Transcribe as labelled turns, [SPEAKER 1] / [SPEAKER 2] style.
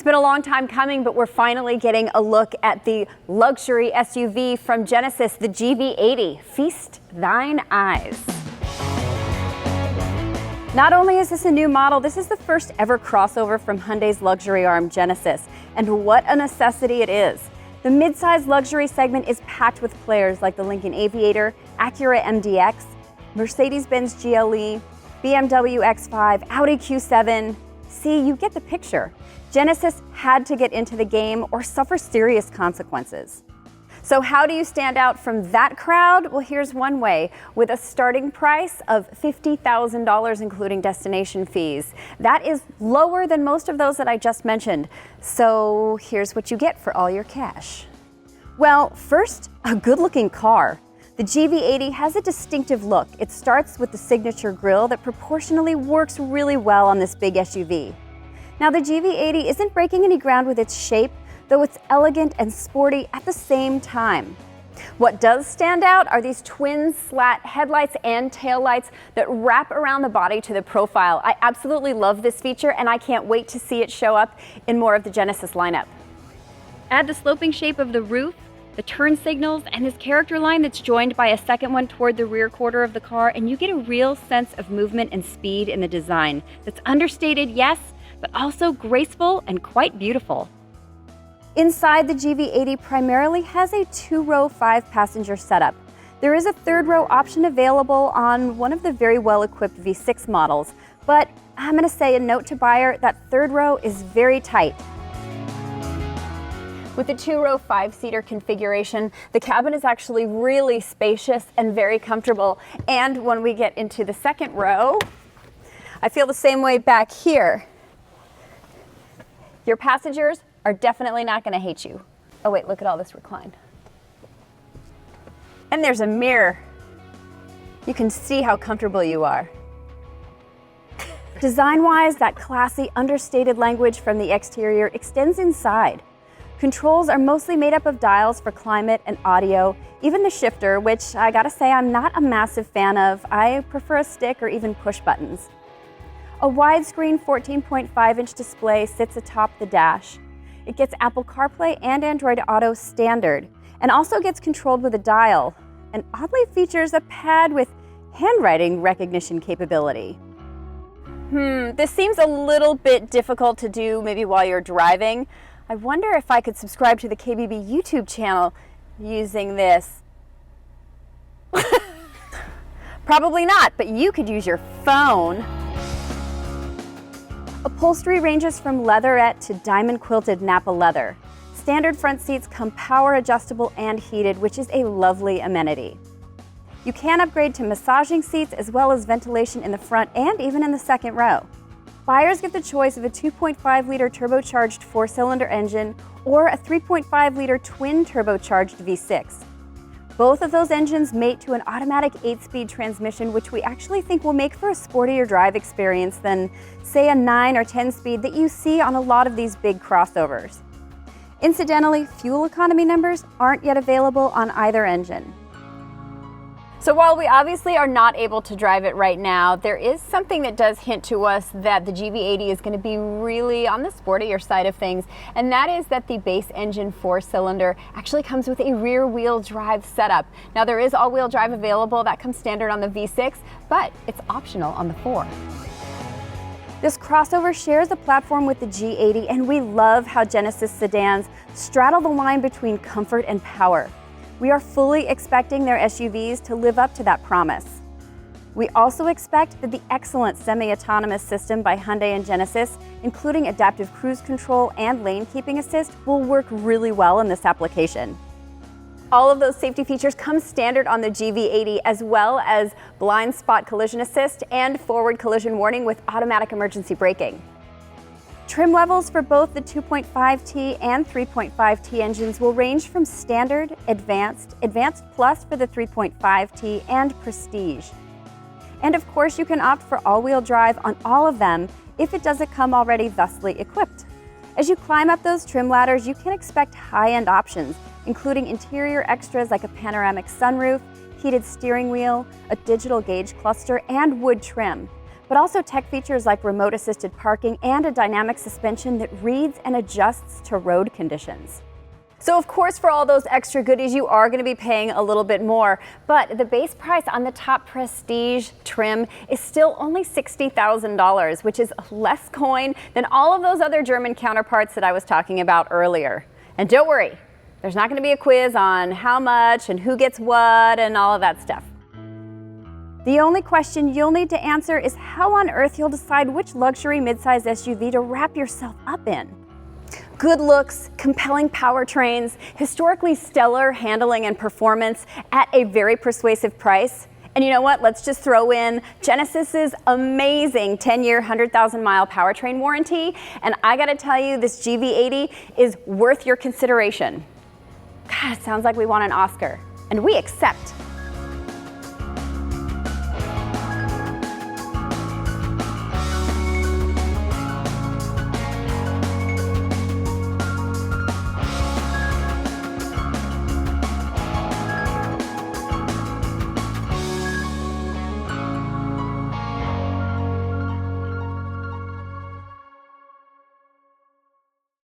[SPEAKER 1] been a long time coming, but we're finally getting a look at the luxury SUV from Genesis, the GV80. Feast thine eyes. Not only is this a new model, this is the first ever crossover from Hyundai's luxury arm, Genesis. And what a necessity it is. The midsize luxury segment is packed with players like the Lincoln Aviator, Acura MDX, Mercedes-Benz GLE, BMW X5, Audi Q7. See, you get the picture. Genesis had to get into the game or suffer serious consequences. So how do you stand out from that crowd? Well, here's one way, with a starting price of $50,000 including destination fees. That is lower than most of those that I just mentioned. So here's what you get for all your cash. Well, first, a good-looking car. The GV80 has a distinctive look. It starts with the signature grille that proportionally works really well on this big SUV. Now, the GV80 isn't breaking any ground with its shape, though it's elegant and sporty at the same time. What does stand out are these twin slat headlights and taillights that wrap around the body to the profile. I absolutely love this feature, and I can't wait to see it show up in more of the Genesis lineup. Add the sloping shape of the roof, the turn signals, and this character line that's joined by a second one toward the rear quarter of the car, and you get a real sense of movement and speed in the design that's understated, yes, but also graceful and quite beautiful. Inside, the GV80 primarily has a two-row 5-passenger setup. There is a third-row option available on one of the very well-equipped V6 models, but I'm going to say a note to buyer, that third row is very tight. With the two-row 5-seater configuration, the cabin is actually really spacious and very comfortable. And when we get into the second row, I feel the same way back here. Your passengers are definitely not going to hate you. Oh wait, look at all this recline. And there's a mirror. You can see how comfortable you are. Design-wise, that classy, understated language from the exterior extends inside. Controls are mostly made up of dials for climate and audio, even the shifter, which I gotta say I'm not a massive fan of. I prefer a stick or even push buttons. A widescreen 14.5-inch display sits atop the dash. It gets Apple CarPlay and Android Auto standard, and also gets controlled with a dial, and oddly features a pad with handwriting recognition capability. This seems a little bit difficult to do maybe while you're driving. I wonder if I could subscribe to the KBB YouTube channel using this. Probably not, but you could use your phone. Upholstery ranges from leatherette to diamond quilted Napa leather. Standard front seats come power adjustable and heated, which is a lovely amenity. You can upgrade to massaging seats as well as ventilation in the front and even in the second row. Buyers get the choice of a 2.5-liter turbocharged 4-cylinder engine or a 3.5-liter twin turbocharged V6. Both of those engines mate to an automatic 8-speed transmission, which we actually think will make for a sportier drive experience than, say, a 9 or 10-speed that you see on a lot of these big crossovers. Incidentally, fuel economy numbers aren't yet available on either engine. So while we obviously are not able to drive it right now, there is something that does hint to us that the GV80 is going to be really on the sportier side of things, and that is that the base engine 4-cylinder actually comes with a rear-wheel drive setup. Now, there is all-wheel drive available. That comes standard on the V6, but it's optional on the 4. This crossover shares a platform with the G80, and we love how Genesis sedans straddle the line between comfort and power. We are fully expecting their SUVs to live up to that promise. We also expect that the excellent semi-autonomous system by Hyundai and Genesis, including adaptive cruise control and lane keeping assist, will work really well in this application. All of those safety features come standard on the GV80, as well as blind spot collision assist and forward collision warning with automatic emergency braking. Trim levels for both the 2.5T and 3.5T engines will range from standard, advanced, advanced plus for the 3.5T, and prestige. And of course, you can opt for all-wheel drive on all of them if it doesn't come already thusly equipped. As you climb up those trim ladders, you can expect high-end options, including interior extras like a panoramic sunroof, heated steering wheel, a digital gauge cluster, and wood trim. but also tech features like remote assisted parking and a dynamic suspension that reads and adjusts to road conditions. So of course, for all those extra goodies, you are going to be paying a little bit more, but the base price on the top Prestige trim is still only $60,000, which is less coin than all of those other German counterparts that I was talking about earlier. And don't worry, there's not going to be a quiz on how much and who gets what and all of that stuff. The only question you'll need to answer is how on earth you'll decide which luxury midsize SUV to wrap yourself up in. Good looks, compelling powertrains, historically stellar handling and performance at a very persuasive price. And you know what? Let's just throw in Genesis's amazing 10-year, 100,000-mile powertrain warranty. And I gotta tell you, this GV80 is worth your consideration. God, it sounds like we want an Oscar. And we accept.